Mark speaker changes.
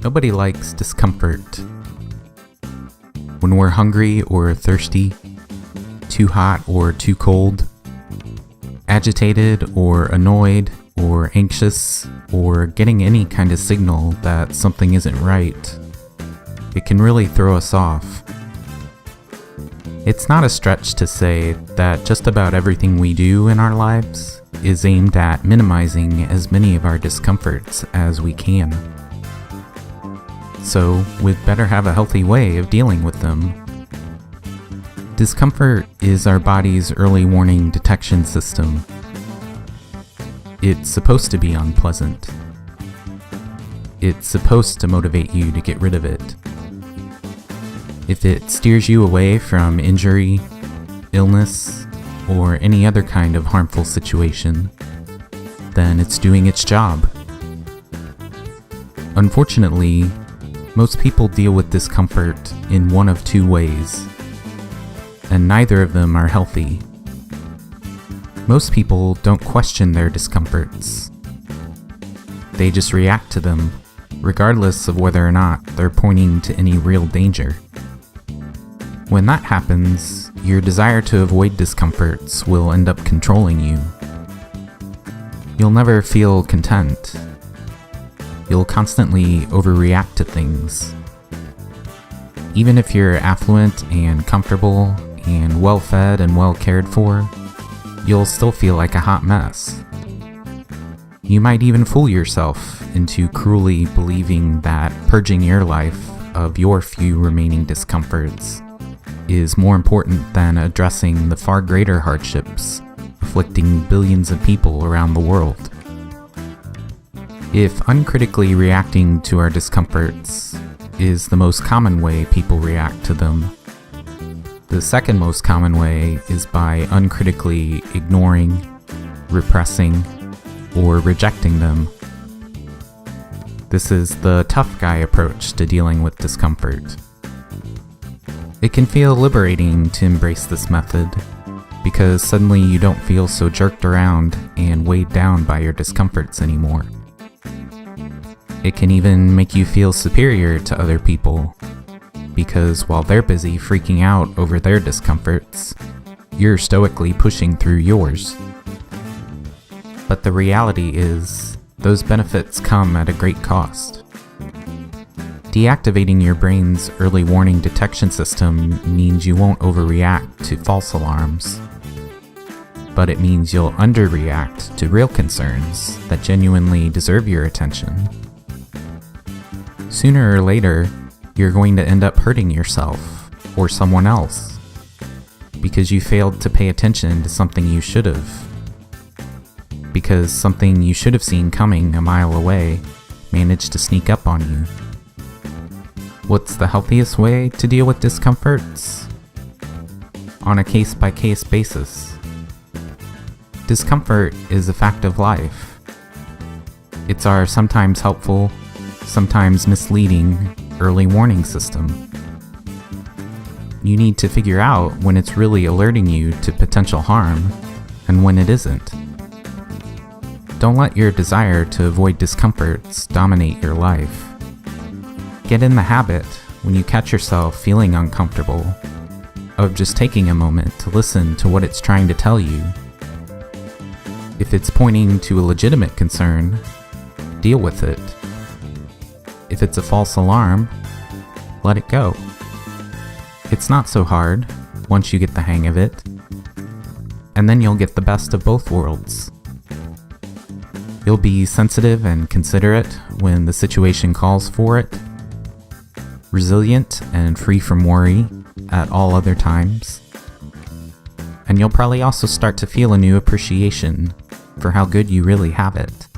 Speaker 1: Nobody likes discomfort. When we're hungry or thirsty, too hot or too cold, agitated or annoyed or anxious, or getting any kind of signal that something isn't right, it can really throw us off. It's not a stretch to say that just about everything we do in our lives is aimed at minimizing as many of our discomforts as we can. So we'd better have a healthy way of dealing with them. Discomfort is our body's early warning detection system. It's supposed to be unpleasant. It's supposed to motivate you to get rid of it. If it steers you away from injury, illness, or any other kind of harmful situation, then it's doing its job. Unfortunately, most people deal with discomfort in one of two ways, and neither of them are healthy. Most people don't question their discomforts. They just react to them, regardless of whether or not they're pointing to any real danger. When that happens, your desire to avoid discomforts will end up controlling you. You'll never feel content. You'll constantly overreact to things. Even if you're affluent and comfortable and well-fed and well-cared for, you'll still feel like a hot mess. You might even fool yourself into cruelly believing that purging your life of your few remaining discomforts is more important than addressing the far greater hardships afflicting billions of people around the world. If uncritically reacting to our discomforts is the most common way people react to them, the second most common way is by uncritically ignoring, repressing, or rejecting them. This is the tough guy approach to dealing with discomfort. It can feel liberating to embrace this method, because suddenly you don't feel so jerked around and weighed down by your discomforts anymore. It can even make you feel superior to other people, because while they're busy freaking out over their discomforts, you're stoically pushing through yours. But the reality is, those benefits come at a great cost. Deactivating your brain's early warning detection system means you won't overreact to false alarms, but it means you'll underreact to real concerns that genuinely deserve your attention. Sooner or later, you're going to end up hurting yourself or someone else because you failed to pay attention to something you should have. Because something you should have seen coming a mile away managed to sneak up on you. What's the healthiest way to deal with discomforts? On a case-by-case basis. Discomfort is a fact of life. It's our sometimes helpful, sometimes misleading early warning system. You need to figure out when it's really alerting you to potential harm and when it isn't. Don't let your desire to avoid discomforts dominate your life. Get in the habit, when you catch yourself feeling uncomfortable, of just taking a moment to listen to what it's trying to tell you. If it's pointing to a legitimate concern, deal with it. If it's a false alarm, let it go. It's not so hard once you get the hang of it, and then you'll get the best of both worlds. You'll be sensitive and considerate when the situation calls for it, resilient and free from worry at all other times, and you'll probably also start to feel a new appreciation for how good you really have it.